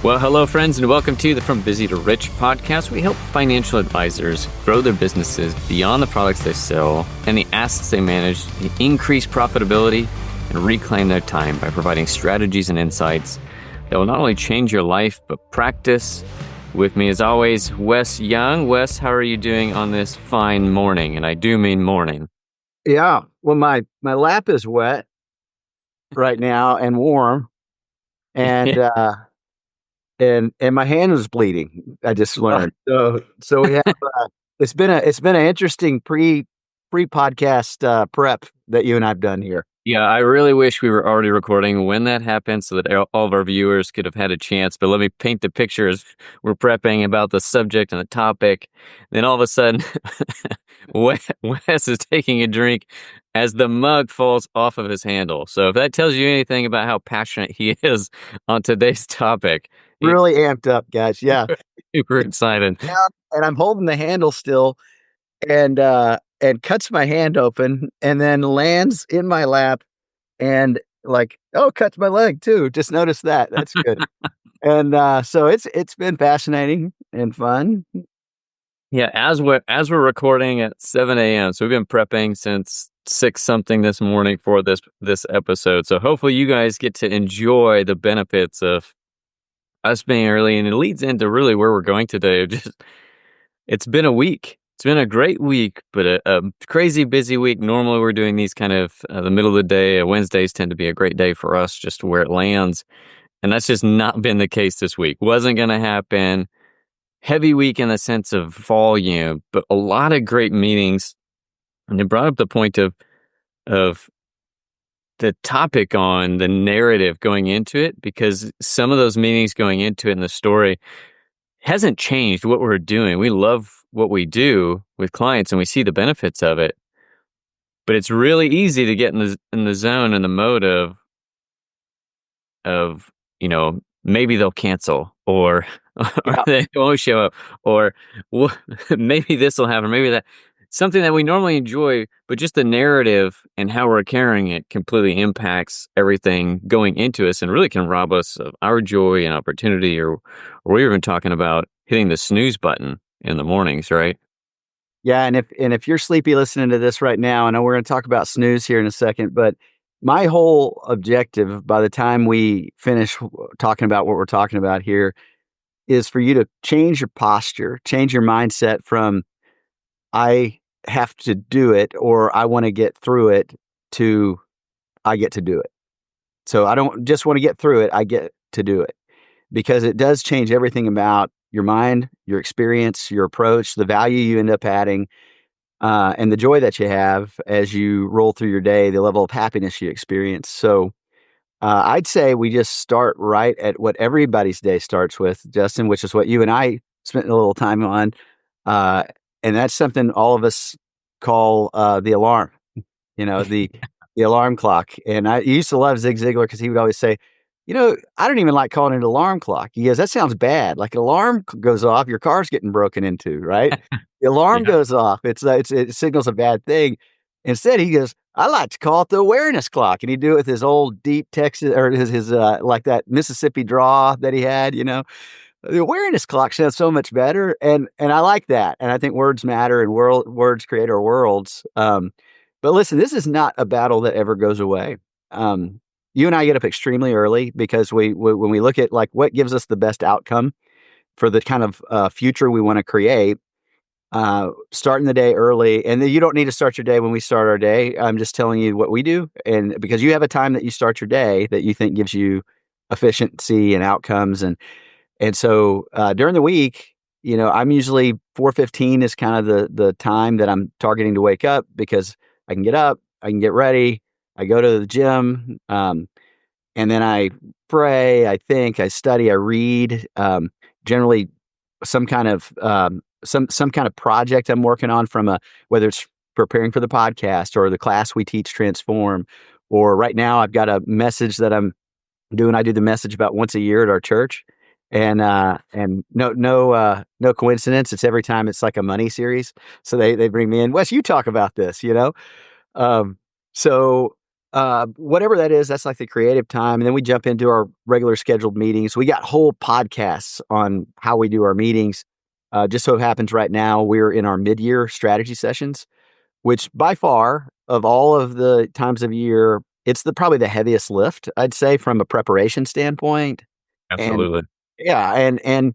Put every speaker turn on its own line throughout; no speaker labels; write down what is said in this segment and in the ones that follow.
Well, hello, friends, and welcome to the From Busy to Rich podcast. We help financial advisors grow their businesses beyond the products they sell and the assets they manage to increase profitability and reclaim their time by providing strategies and insights that will not only change your life, but practice. With me, as always, Wes Young. Wes, how are you doing on this fine morning? And I do mean morning.
Yeah. Well, my lap is wet right now and warm, and and my hand is bleeding. I just learned. So we have it's been an interesting pre podcast prep that you and I've done here.
Yeah, I really wish we were already recording when that happened so that all of our viewers could have had a chance. But let me paint the picture as we're prepping about the subject and the topic. Then all of a sudden, Wes is taking a drink as the mug falls off of his handle. So if that tells you anything about how passionate he is on today's topic,
Really amped up, guys. Yeah.
super excited.
Yeah, and I'm holding the handle still, and cuts my hand open, and then lands in my lap, and cuts my leg too. Just noticed that. That's good. And so it's been fascinating and fun.
Yeah, as we're recording at 7 a.m. So we've been prepping since 6 something this morning for this episode. So hopefully you guys get to enjoy the benefits of us being early, and it leads into really where we're going today. It's been a week. It's been a great week, but a crazy busy week. Normally we're doing these kind of the middle of the day. Wednesdays tend to be a great day for us just where it lands. And that's just not been the case this week. Wasn't going to happen. Heavy week in the sense of volume, but a lot of great meetings. And it brought up the point of the topic on the narrative going into it, because some of those meetings going into it in the story hasn't changed what we're doing. We love what we do with clients and we see the benefits of it. But it's really easy to get in the zone and the mode of maybe they'll cancel or they won't show up, or maybe this will happen, maybe that. Something that we normally enjoy, but just the narrative and how we're carrying it completely impacts everything going into us and really can rob us of our joy and opportunity. Or we were even talking about hitting the snooze button in the mornings, right?
Yeah, and if you're sleepy listening to this right now, I know we're going to talk about snooze here in a second, but my whole objective by the time we finish talking about what we're talking about here is for you to change your posture, change your mindset from I have to do it or I want to get through it to I get to do it. So I don't just want to get through it, I get to do it, because it does change everything about your mind, your experience, your approach, the value you end up adding, and the joy that you have as you roll through your day, the level of happiness you experience. So I'd say we just start right at what everybody's day starts with, Justin, which is what you and I spent a little time on. Uh, and that's something all of us call the alarm, the alarm clock. And I used to love Zig Ziglar because he would always say, I don't even like calling it an alarm clock. He goes, that sounds bad. Like an alarm goes off, your car's getting broken into, right? The alarm
Yeah.
goes off. It signals a bad thing. Instead, he goes, I like to call it the awareness clock. And he'd do it with his old deep Texas or his like that Mississippi draw that he had, The awareness clock sounds so much better. And I like that. And I think words matter and words create our worlds. But listen, this is not a battle that ever goes away. You and I get up extremely early because when we look at like what gives us the best outcome for the kind of future we want to create, starting the day early. And then you don't need to start your day when we start our day. I'm just telling you what we do. And because you have a time that you start your day that you think gives you efficiency and outcomes. And so during the week, I'm usually 4:15 is kind of the time that I'm targeting to wake up, because I can get up, I can get ready, I go to the gym, and then I pray, I think, I study, I read, generally some kind of some kind of project I'm working on whether it's preparing for the podcast or the class we teach, Transform, or right now I've got a message that I'm doing. I do the message about once a year at our church. And no coincidence. It's every time it's like a money series. So they bring me in. Wes, you talk about this, Um, so Whatever that is, that's like the creative time. And then we jump into our regular scheduled meetings. We got whole podcasts on how we do our meetings. Just so it happens right now, we're in our mid-year strategy sessions, which by far of all of the times of year, it's probably the heaviest lift, I'd say, from a preparation standpoint. And
Absolutely.
yeah, and,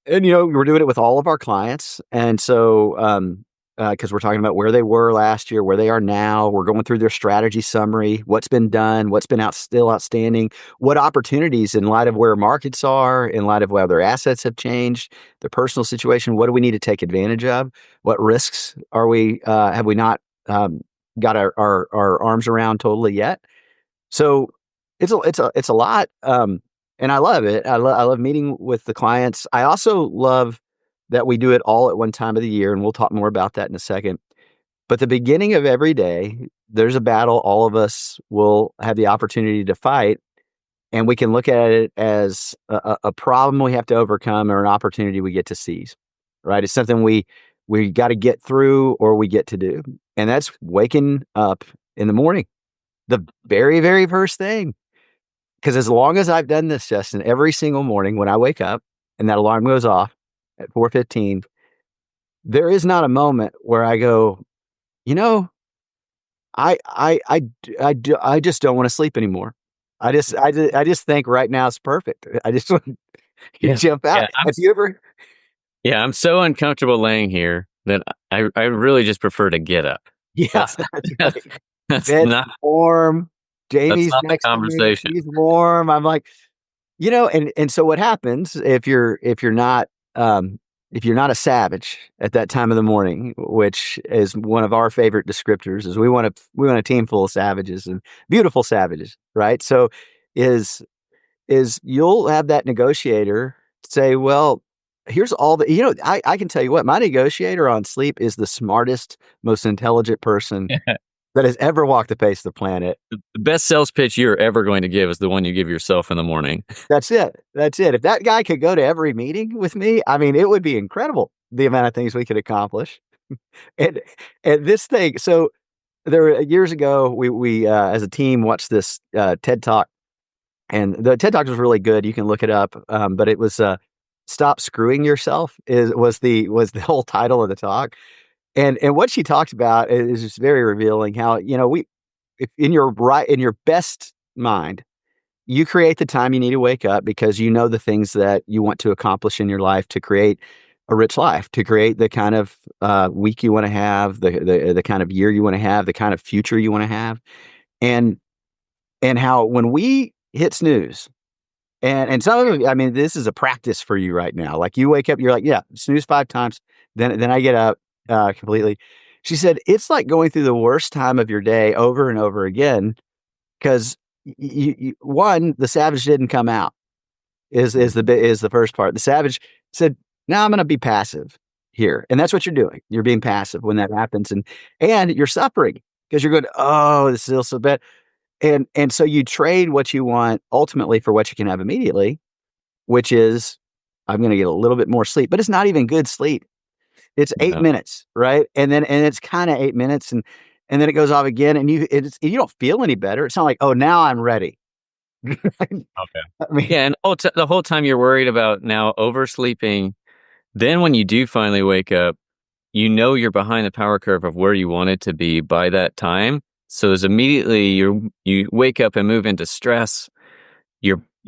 we're doing it with all of our clients, and so, because we're talking about where they were last year, where they are now, we're going through their strategy summary, what's been done, what's been still outstanding, what opportunities in light of where markets are, in light of where their assets have changed, their personal situation, what do we need to take advantage of? What risks have we not, got our arms around totally yet? So it's a lot, and I love it. I love meeting with the clients. I also love that we do it all at one time of the year, and we'll talk more about that in a second. But the beginning of every day, there's a battle all of us will have the opportunity to fight, and we can look at it as a problem we have to overcome or an opportunity we get to seize. Right? It's something we got to get through or we get to do, and that's waking up in the morning, the very, very first thing. Because as long as I've done this, Justin, every single morning when I wake up and that alarm goes off at 4:15, there is not a moment where I go, you know, I just don't want to sleep anymore. I just think right now is perfect. I just want to
Yeah.
jump out.
Yeah.
Have you ever?
Yeah, I'm so uncomfortable laying here that I really just prefer to get up.
Yeah,
That's
that's right.
that's
Bed's
not
warm.
that's
Jamie's
not the
next to me.
conversation.
She's warm. I'm like, and so what happens um, if you're not a savage at that time of the morning, which is one of our favorite descriptors, is we want a team full of savages and beautiful savages, right? So is you'll have that negotiator say, well, here's all I can tell you what, my negotiator on sleep is the smartest, most intelligent person that has ever walked the face of the planet.
The best sales pitch you're ever going to give is the one you give yourself in the morning.
That's it. That's it. If that guy could go to every meeting with me, I mean, it would be incredible the amount of things we could accomplish. And this thing, so years ago, we as a team watched this TED Talk, and the TED Talk was really good. You can look it up, but it was "Stop Screwing Yourself" was the whole title of the talk, and what she talked about is just very revealing. How we if in your best mind you create the time you need to wake up because you know the things that you want to accomplish in your life to create a rich life, to create the kind of week you want to have, the kind of year you want to have, the kind of future you want to have, and how when we hit snooze, and some of it, I mean, this is a practice for you right now. Like you wake up, you're like, yeah, snooze 5 times, then I get up completely. She said it's like going through the worst time of your day over and over again because one, the savage didn't come out is the first part. The savage said, "Now I'm going to be passive here," and that's what you're doing. You're being passive when that happens, and you're suffering because you're going, "Oh, this feels so bad," and so you trade what you want ultimately for what you can have immediately, which is, I'm going to get a little bit more sleep, but it's not even good sleep. It's 8 minutes, right? And it's kind of 8 minutes, and then it goes off again, and you don't feel any better. It's not like, oh, now I'm ready.
Okay.
I mean,
Yeah, and the whole time you're worried about now oversleeping, then when you do finally wake up, you know you're behind the power curve of where you wanted to be by that time. So as immediately you wake up and move into stress,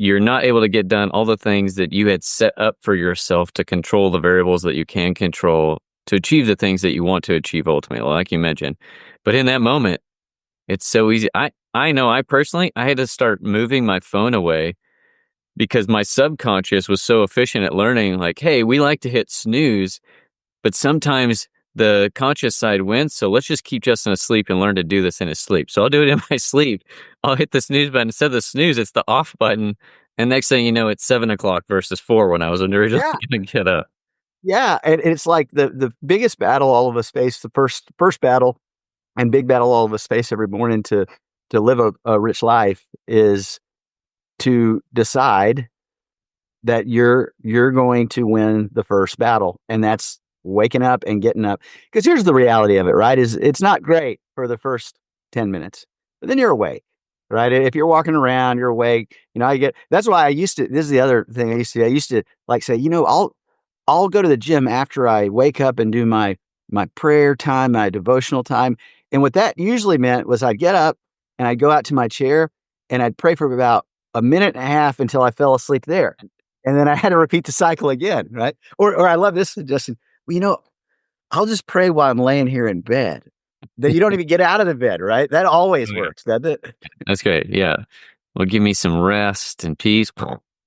you're not able to get done all the things that you had set up for yourself to control the variables that you can control to achieve the things that you want to achieve ultimately, like you mentioned. But in that moment, it's so easy. I know I personally I had to start moving my phone away because my subconscious was so efficient at learning like, hey, we like to hit snooze, but sometimes the conscious side wins. So let's just keep Justin asleep and learn to do this in his sleep. So I'll do it in my sleep. I'll hit the snooze button. Instead of the snooze, it's the off button. And next thing you know, it's 7 o'clock versus 4 when I was originally
yeah,
going to get up.
yeah, and it's like the biggest battle all of us face, the first battle and big battle all of us face every morning to live a rich life is to decide that you're going to win the first battle, and that's waking up and getting up. Because here's the reality of it, right? Is it's not great for the first 10 minutes. but then you're awake, right? If you're walking around, you're awake. That's why I used to. This is the other thing I used to. I used to like say, I'll go to the gym after I wake up and do my prayer time, my devotional time. And what that usually meant was I'd get up and I'd go out to my chair and I'd pray for about a minute and a half until I fell asleep there. And then I had to repeat the cycle again, right? Or I love this suggestion. Well, I'll just pray while I'm laying here in bed. Then you don't even get out of the bed, right? That
Oh,
always
yeah.
works, doesn't it?
That's great. Yeah. Well, give me some rest and peace.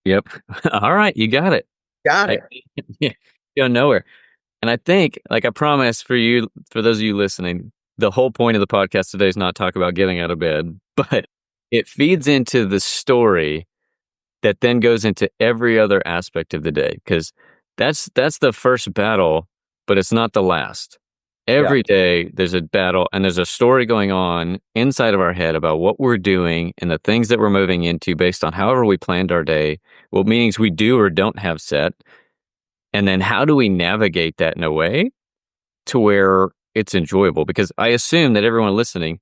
Yep. All right. You got it.
Got
I,
it.
yeah. Go nowhere. And I think, like I promise for you, for those of you listening, the whole point of the podcast today is not talk about getting out of bed, but it feeds into the story that then goes into every other aspect of the day. Because that's the first battle, but it's not the last.
Yeah.
Every day there's a battle and there's a story going on inside of our head about what we're doing and the things that we're moving into based on however we planned our day, what meetings we do or don't have set. And then how do we navigate that in a way to where it's enjoyable? Because I assume that everyone listening,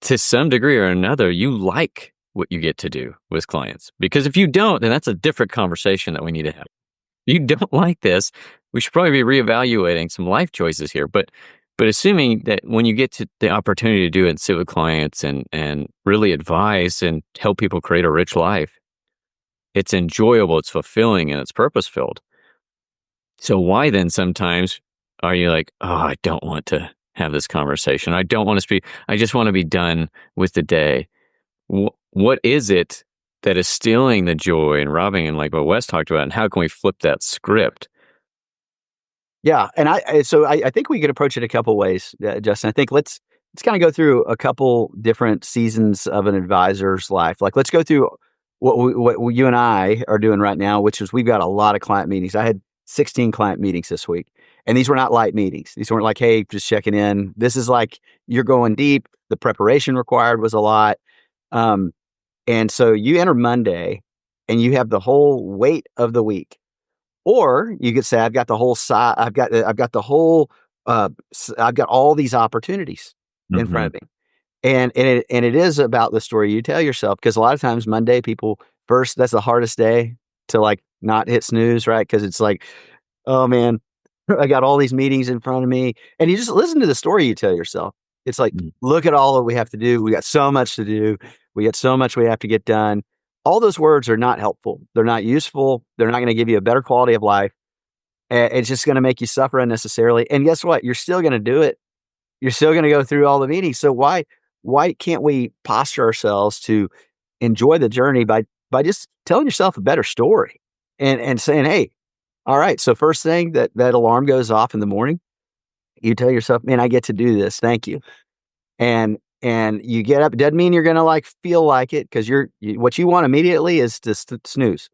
to some degree or another, you like what you get to do with clients. Because if you don't, then that's a different conversation that we need to have. If you don't like this, we should probably be reevaluating some life choices here. But assuming that when you get to the opportunity to do it and sit with clients and really advise and help people create a rich life, it's enjoyable, it's fulfilling, and it's purpose filled. So why then sometimes are you like, oh, I don't want to have this conversation. I don't want to speak. I just want to be done with the day. What is it that is stealing the joy and robbing, and like what Wes talked about, and how can we flip that script?
Yeah, and I think we could approach it a couple ways, Justin. I think let's kind of go through a couple different seasons of an advisor's life. Like, let's go through what you and I are doing right now, which is we've got a lot of client meetings. I had 16 client meetings this week, and these were not light meetings. These weren't like, hey, just checking in. This is like you're going deep. The preparation required was a lot, um, and so you enter Monday, and you have the whole weight of the week. Or you could say, I've got the whole side. I've got the whole. I've got all these opportunities in front
Hmm.
of me, and it is about the story you tell yourself, because a lot of times Monday people first, that's the hardest day to like not hit snooze, right? Because it's like, oh man, I got all these meetings in front of me, and you just listen to the story you tell yourself. It's like, look at all that we have to do. We got so much to do. We got so much we have to get done. All those words are not helpful. They're not useful. They're not going to give you a better quality of life. It's just going to make you suffer unnecessarily. And guess what? You're still going to do it. You're still going to go through all the meetings. So why can't we posture ourselves to enjoy the journey by just telling yourself a better story and saying, hey, all right. So first thing that alarm goes off in the morning, you tell yourself, man, I get to do this. Thank you. And you get up. It doesn't mean you're going to like feel like it, because what you want immediately is to snooze.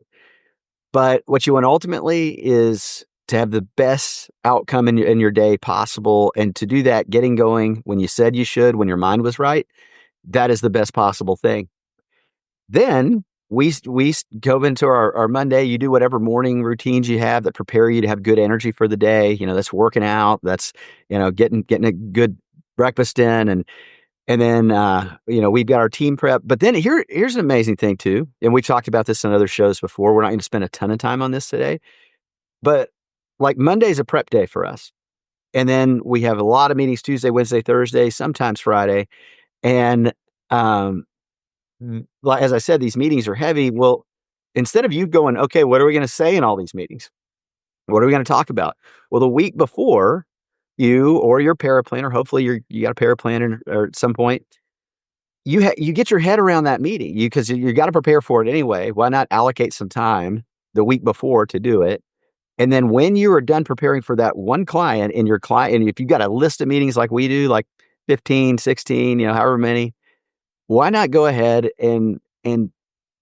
But what you want ultimately is to have the best outcome in your day possible. And to do that, getting going when you said you should, when your mind was right, that is the best possible thing. Then we go into our Monday. You do whatever morning routines you have that prepare you to have good energy for the day. That's working out. That's, getting a good breakfast in, and then, we've got our team prep. But then here's an amazing thing too. And we talked about this on other shows before. We're not going to spend a ton of time on this today, but like Monday's a prep day for us. And then we have a lot of meetings Tuesday, Wednesday, Thursday, sometimes Friday. And, like, as I said, these meetings are heavy. Well, instead of you going, okay, what are we going to say in all these meetings? What are we going to talk about? Well, the week before, you or your paraplanner, hopefully you got a paraplanner or at some point, you get your head around that meeting, because you got to prepare for it anyway. Why not allocate some time the week before to do it? And then when you are done preparing for that one client, and if you've got a list of meetings like we do, like 15, 16, however many, why not go ahead and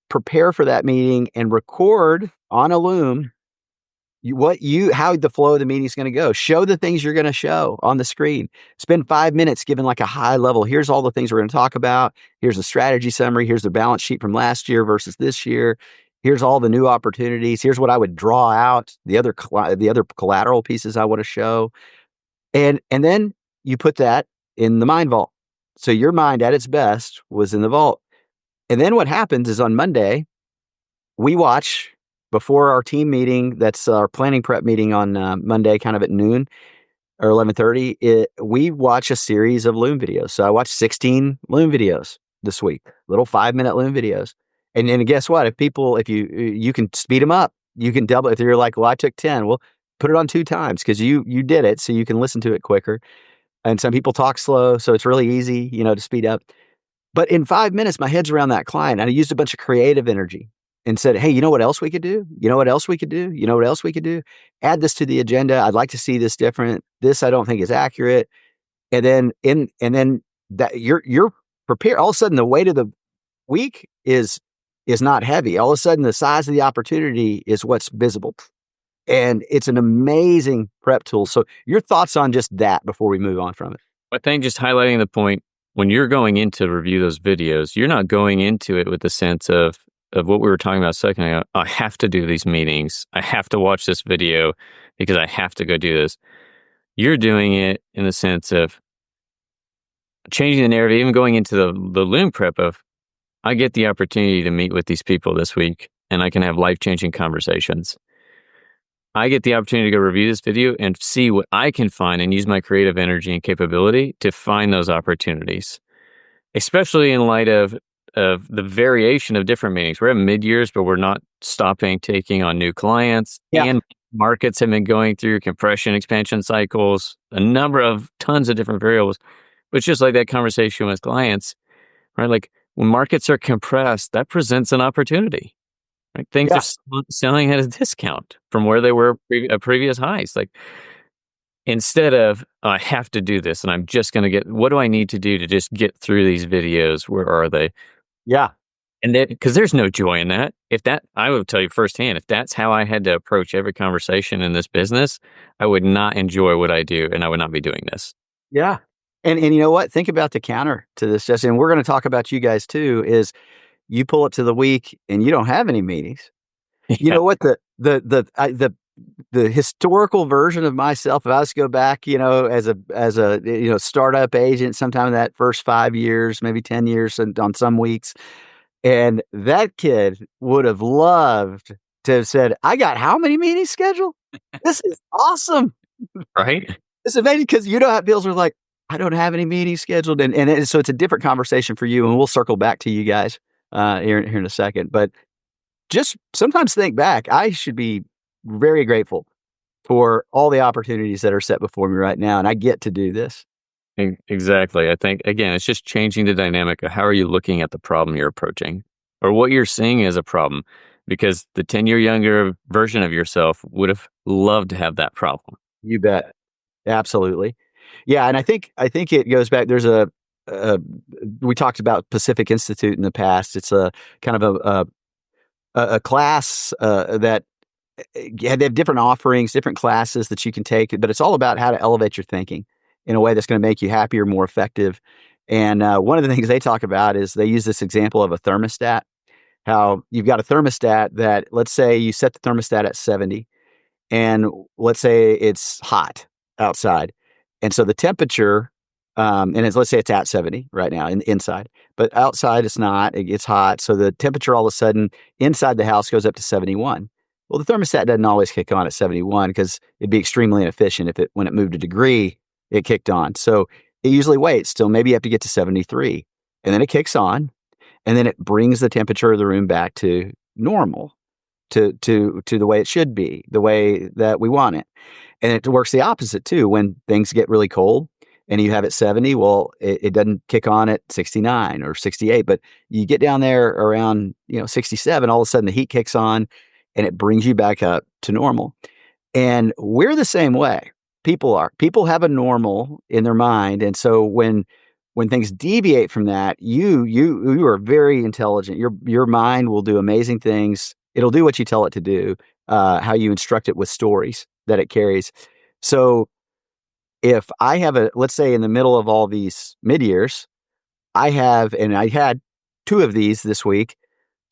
prepare for that meeting and record on a loom how the flow of the meeting is going to go. Show the things you're going to show on the screen. Spend 5 minutes giving like a high level. Here's all the things we're going to talk about. Here's a strategy summary. Here's the balance sheet from last year versus this year. Here's all the new opportunities. Here's what I would draw out, the other collateral pieces I want to show. And then you put that in the mind vault. So your mind at its best was in the vault. And then what happens is on Monday, we watch before our team meeting. That's our planning prep meeting on Monday, kind of at noon or 11:30. We watch a series of Loom videos. So I watched 16 Loom videos this week, little 5-minute Loom videos. And guess what? If you can speed them up, you can double. If you're like, well, I took 10, well, put it on 2 times because you did it, so you can listen to it quicker. And some people talk slow, so it's really easy, to speed up. But in 5 minutes, my head's around that client, and I used a bunch of creative energy and said, "Hey, you know what else we could do? You know what else we could do? You know what else we could do? Add this to the agenda. I'd like to see this different. This I don't think is accurate." And then that you're prepared. All of a sudden, the weight of the week is not heavy. All of a sudden, the size of the opportunity is what's visible, and it's an amazing prep tool. So, your thoughts on just that before we move on from it?
I think just highlighting the point, when you're going in to review those videos, you're not going into it with the sense of what we were talking about a second ago. I have to do these meetings. I have to watch this video because I have to go do this. You're doing it in the sense of changing the narrative, even going into the Loom prep of, I get the opportunity to meet with these people this week and I can have life-changing conversations. I get the opportunity to go review this video and see what I can find and use my creative energy and capability to find those opportunities, especially in light of the variation of different meetings. We're at mid-years, but we're not stopping taking on new clients,
Yeah.
and markets have been going through compression, expansion cycles, a number of tons of different variables. But it's just like that conversation with clients, right? Like when markets are compressed, that presents an opportunity. Right? Things are
Yeah.
selling at a discount from where they were previous highs. Like instead of I have to do this, and I'm just going to get. What do I need to do to just get through these videos? Where are they?
Yeah.
And then because there's no joy in that. If that, I will tell you firsthand, if that's how I had to approach every conversation in this business, I would not enjoy what I do, and I would not be doing this.
Yeah. And you know what? Think about the counter to this, Jesse, and we're gonna talk about you guys too, is you pull it to the week and you don't have any meetings. You
Yeah,
know what? The historical version of myself, if I was to go back, as a startup agent, sometime in that first 5 years, maybe 10 years and on some weeks, and that kid would have loved to have said, "I got how many meetings scheduled? This is awesome."
right.
It's amazing because how it feels. We're like, I don't have any meetings scheduled, so it's a different conversation for you, and we'll circle back to you guys here in a second. But just sometimes think back. I should be very grateful for all the opportunities that are set before me right now, and I get to do this.
Exactly. I think again, it's just changing the dynamic of how are you looking at the problem you're approaching, or what you're seeing as a problem, because the 10-year younger version of yourself would have loved to have that problem.
You bet, absolutely, yeah. And I think it goes back. A we talked about Pacific Institute in the past. It's a kind of a class that yeah, they have different offerings, different classes that you can take, but it's all about how to elevate your thinking in a way that's going to make you happier, more effective. And one of the things they talk about is they use this example of a thermostat. How you've got a thermostat that, let's say, you set the thermostat at 70, and let's say it's hot outside, and so the temperature, let's say it's at 70 right now inside, but outside it's not. It gets hot, so the temperature all of a sudden inside the house goes up to 71. Well, the thermostat doesn't always kick on at 71 because it'd be extremely inefficient if when it moved a degree, it kicked on. So it usually waits till maybe you have to get to 73, and then it kicks on, and then it brings the temperature of the room back to normal, to the way it should be, the way that we want it. And it works the opposite too. When things get really cold and you have it 70, well, it doesn't kick on at 69 or 68, but you get down there around, 67, all of a sudden the heat kicks on and it brings you back up to normal. And we're the same way. People are. People have a normal in their mind, and so when things deviate from that, you are very intelligent. Your mind will do amazing things. It'll do what you tell it to do. How you instruct it with stories that it carries. So if I have let's say in the middle of all these mid years, and I had two of these this week.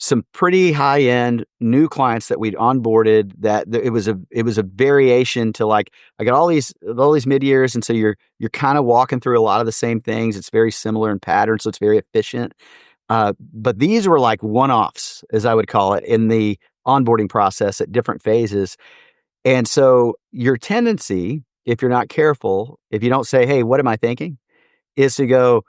some pretty high-end new clients that we'd onboarded it was a variation to like I got all these mid-years, and so you're kind of walking through a lot of the same things. It's very similar in pattern, so it's very efficient. But these were like one-offs, as I would call it, in the onboarding process at different phases. And so your tendency, if you're not careful, if you don't say, "Hey, what am I thinking?" is to go,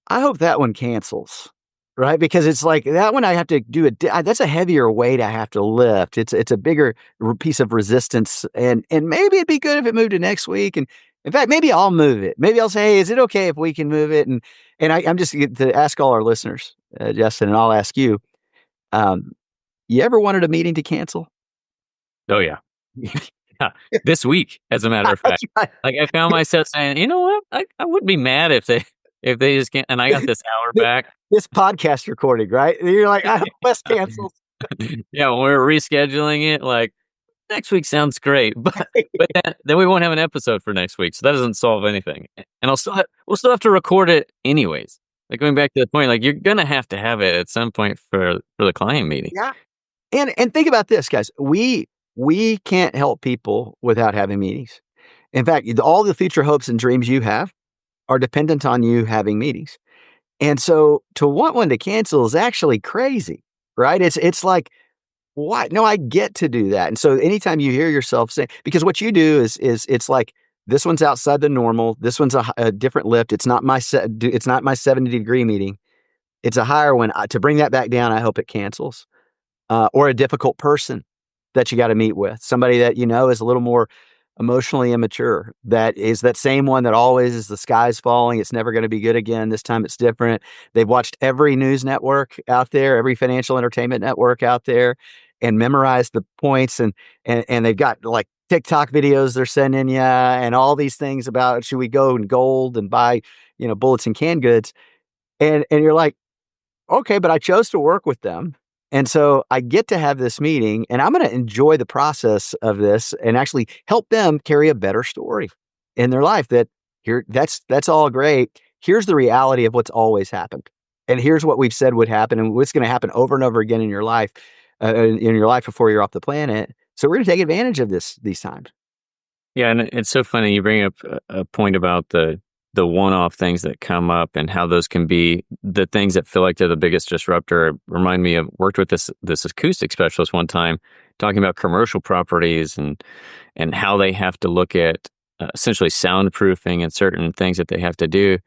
I hope that one cancels, right? Because it's like that one I have to do that's a heavier weight I have to lift. It's a bigger piece of resistance, and maybe it'd be good if it moved to next week. And in fact, maybe I'll move it. Maybe I'll say, hey, is it okay if we can move it? I'm just to ask all our listeners, Justin, and I'll ask you. Um, you ever wanted a meeting to cancel?
Oh yeah. Yeah. This week, as a matter of fact.
That's right.
Like, I found myself saying, "You know what? I wouldn't be mad if they just can't," and I got this hour back.
This podcast recording, right? And you're like, I hope Wes cancels.
Yeah, when we were rescheduling it, like, next week sounds great, but then we won't have an episode for next week, so that doesn't solve anything, and we'll still have to record it anyways. Like, going back to the point, like, you're gonna have to have it at some point for the client meeting.
Yeah. And think about this, guys. We can't help people without having meetings. In fact, all the future hopes and dreams you have are dependent on you having meetings. And so to want one to cancel is actually crazy, right? It's like, what? No, I get to do that. And so anytime you hear yourself say, because what you do is it's like this one's outside the normal. This one's a different lift. It's not my 70-degree meeting. It's a higher one. To bring that back down, I hope it cancels. Or a difficult person that you got to meet with, somebody that you know is a little more emotionally immature. That is that same one that always is the sky's falling. It's never going to be good again. This time it's different. They've watched every news network out there, every financial entertainment network out there, and memorized the points. And they've got like TikTok videos they're sending you, and all these things about should we go in gold and buy bullets and canned goods. And you're like, okay, but I chose to work with them. And so I get to have this meeting and I'm going to enjoy the process of this and actually help them carry a better story in their life that that's all great. Here's the reality of what's always happened. And here's what we've said would happen and what's going to happen over and over again in your life before you're off the planet. So we're going to take advantage of these times.
Yeah, and it's so funny you bring up a point about the one-off things that come up and how those can be the things that feel like they're the biggest disruptor. Remind me of worked with this acoustic specialist one time talking about commercial properties and how they have to look at essentially soundproofing and certain things that they have to do.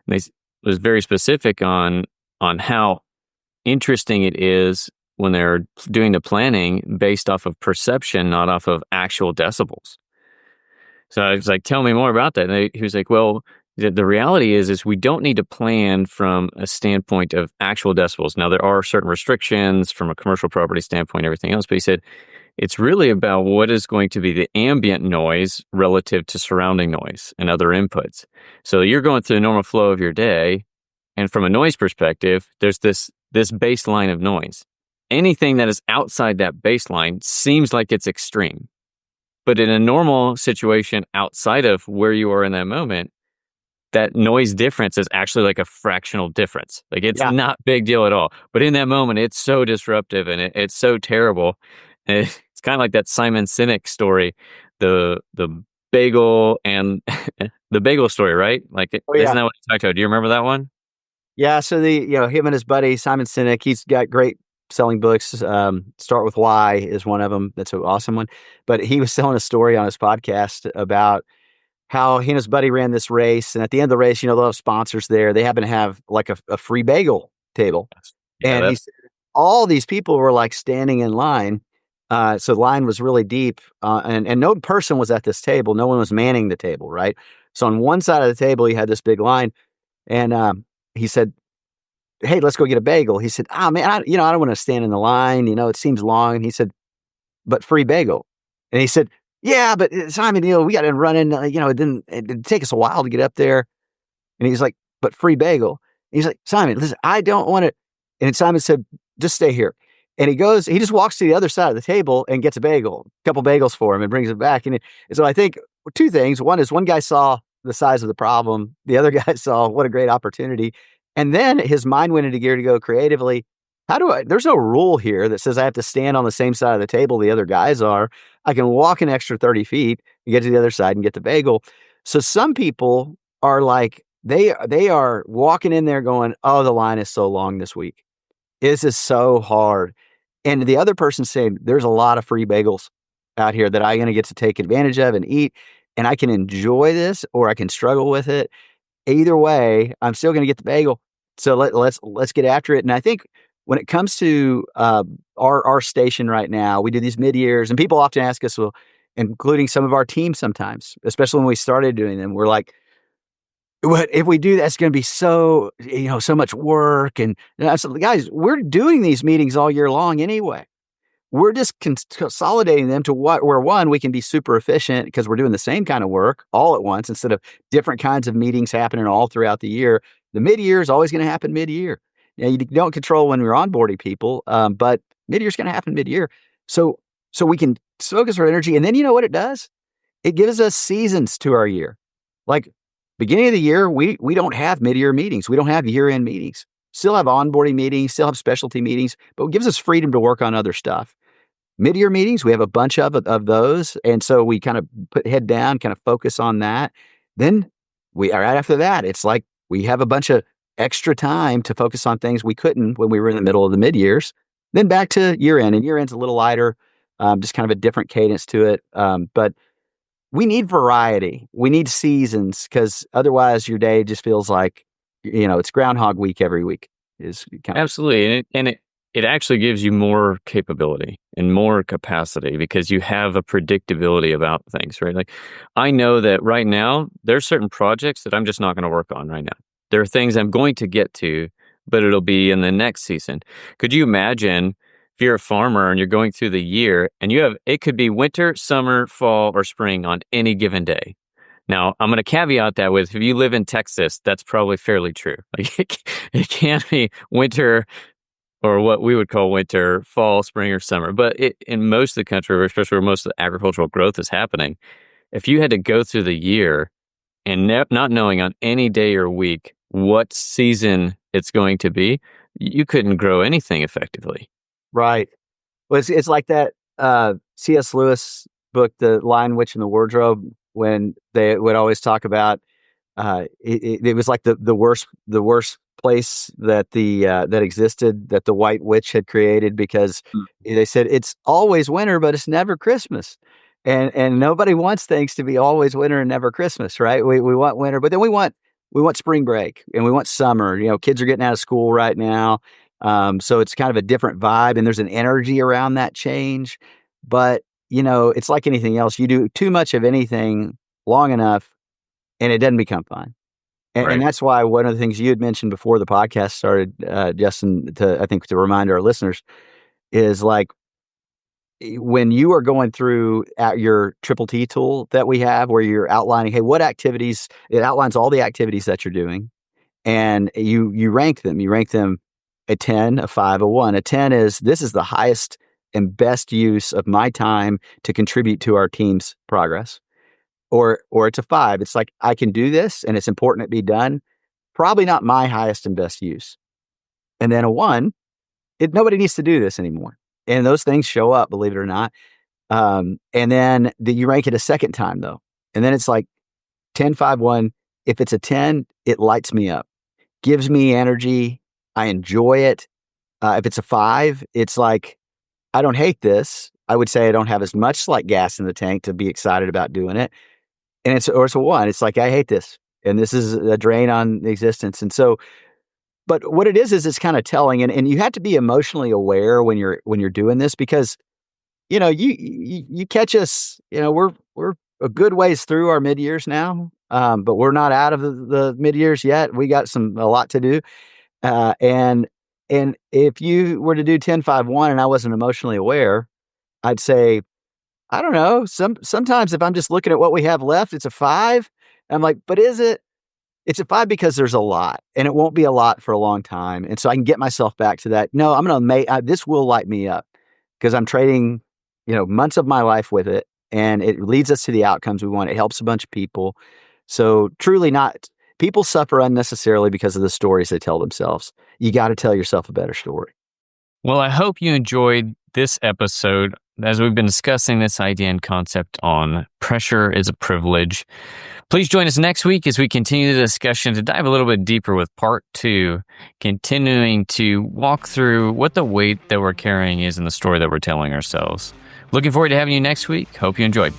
And was very specific on how interesting it is when they're doing the planning based off of perception, not off of actual decibels. So I was like, "Tell me more about that." And he was like, "Well, the reality is we don't need to plan from a standpoint of actual decibels. Now, there are certain restrictions from a commercial property standpoint, everything else." But he said, "It's really about what is going to be the ambient noise relative to surrounding noise and other inputs." So you're going through the normal flow of your day, and from a noise perspective, there's this baseline of noise. Anything that is outside that baseline seems like it's extreme. But in a normal situation outside of where you are in that moment, that noise difference is actually like a fractional difference. Like, it's
Yeah.
not big deal at all. But in that moment, it's so disruptive and it's so terrible. And it's kind of like that Simon Sinek story, the bagel and the bagel story, right? Like,
Oh
isn't
yeah.
that what he talked about? Do you remember that one?
Yeah, so him and his buddy Simon Sinek, he's got great selling books. Start with Why is one of them. That's an awesome one. But he was telling a story on his podcast about how he and his buddy ran this race, and at the end of the race, they'll have sponsors there. They happen to have like a free bagel table,
Yeah,
and he
that's
said all these people were like standing in line. So the line was really deep, and no person was at this table. No one was manning the table, right? So on one side of the table, you had this big line, and he said, "Hey, let's go get a bagel." He said, "Ah, man, I don't want to stand in the line. It seems long." And he said, "But free bagel." And he said, "Yeah, but Simon, we got to run in. It didn't take us a while to get up there." And he's like, "But free bagel." And he's like, "Simon, listen, I don't want it." And Simon said, "Just stay here." And he just walks to the other side of the table and gets a bagel, a couple bagels for him, and brings it back. And so I think two things. One is one guy saw the size of the problem. The other guy saw what a great opportunity. And then his mind went into gear to go creatively. How do I there's no rule here that says I have to stand on the same side of the table the other guys are. I can walk an extra 30 feet and get to the other side and get the bagel. So some people are like, they are walking in there going, "Oh, the line is so long this week. This is so hard." And the other person saying, "There's a lot of free bagels out here that I'm gonna get to take advantage of and eat, and I can enjoy this or I can struggle with it. Either way, I'm still gonna get the bagel. So let's get after it." And I think when it comes to, our station right now, we do these mid-years, and people often ask us, well, including some of our teams sometimes, especially when we started doing them, we're like, "What if we do that, it's gonna be so, so much work," and I said, "Guys, we're doing these meetings all year long anyway. We're just consolidating them to what where one, we can be super efficient because we're doing the same kind of work all at once instead of different kinds of meetings happening all throughout the year. The mid-year is always going to happen mid-year. You don't control when you're onboarding people, but mid-year is going to happen mid-year. So we can focus our energy, and then you know what it does? It gives us seasons to our year. Like beginning of the year, we don't have mid-year meetings. We don't have year-end meetings. Still have onboarding meetings, still have specialty meetings, but it gives us freedom to work on other stuff. Mid-year meetings, we have a bunch of those, and so we kind of put head down, kind of focus on that. Then right after that, it's like we have a bunch of extra time to focus on things we couldn't when we were in the middle of the mid-years. Then back to year-end, and year-end's a little lighter, just kind of a different cadence to it, but we need variety. We need seasons because otherwise your day just feels like, it's Groundhog Week every week is kind of.
Absolutely, and it actually gives you more capability and more capacity because you have a predictability about things, right? Like, I know that right now there's certain projects that I'm just not going to work on right now. There are things I'm going to get to, but it'll be in the next season. Could you imagine if you're a farmer and you're going through the year and it could be winter, summer, fall, or spring on any given day? Now, I'm going to caveat that with if you live in Texas, that's probably fairly true. Like it can't be winter or what we would call winter, fall, spring, or summer. But in most of the country, or especially where most of the agricultural growth is happening, if you had to go through the year and not knowing on any day or week what season it's going to be, you couldn't grow anything effectively.
Right. Well, it's like that, C.S. Lewis book, The Lion, Witch, and the Wardrobe, when they would always talk about, it was like the worst place that existed that the White Witch had created because
Mm.
they said, "It's always winter, but it's never Christmas." And nobody wants things to be always winter and never Christmas, right? We want winter, but then we want spring break, and we want summer. Kids are getting out of school right now. So it's kind of a different vibe, and there's an energy around that change. But, it's like anything else. You do too much of anything long enough, and it doesn't become fun. And
Right.
that's why one of the things you had mentioned before the podcast started, Justin, I think to remind our listeners, is like when you are going through at your Triple T tool that we have, where you're outlining, hey, what activities, it outlines all the activities that you're doing, and you rank them. You rank them a 10, a 5, a 1. A 10 is this is the highest and best use of my time to contribute to our team's progress. Or it's a 5. It's like I can do this and it's important it be done. Probably not my highest and best use. And then a 1, nobody needs to do this anymore. And those things show up, believe it or not. And then you rank it a second time though. And then it's like 10, 5, 1. If it's a 10, it lights me up, gives me energy. I enjoy it. If it's a 5, it's like, I don't hate this. I would say I don't have as much like gas in the tank to be excited about doing it. And it's a 1. It's like, I hate this. And this is a drain on existence. And so, but what it is it's kind of telling. And you have to be emotionally aware when you're doing this because, you catch us, we're a good ways through our mid years now. But we're not out of the mid years yet. We got a lot to do. Uh, and and if you were to do 10, 5, 1 and I wasn't emotionally aware, I'd say, I don't know. Sometimes if I'm just looking at what we have left, it's a 5. I'm like, but is it? It's a 5 because there's a lot, and it won't be a lot for a long time. And so I can get myself back to that. No, I'm gonna make this will light me up because I'm trading, months of my life with it, and it leads us to the outcomes we want. It helps a bunch of people. So truly not people suffer unnecessarily because of the stories they tell themselves. You got to tell yourself a better story.
Well, I hope you enjoyed this episode as we've been discussing this idea and concept on pressure is a privilege. Please join us next week as we continue the discussion to dive a little bit deeper with part 2, continuing to walk through what the weight that we're carrying is in the story that we're telling ourselves. Looking forward to having you next week. Hope you enjoyed.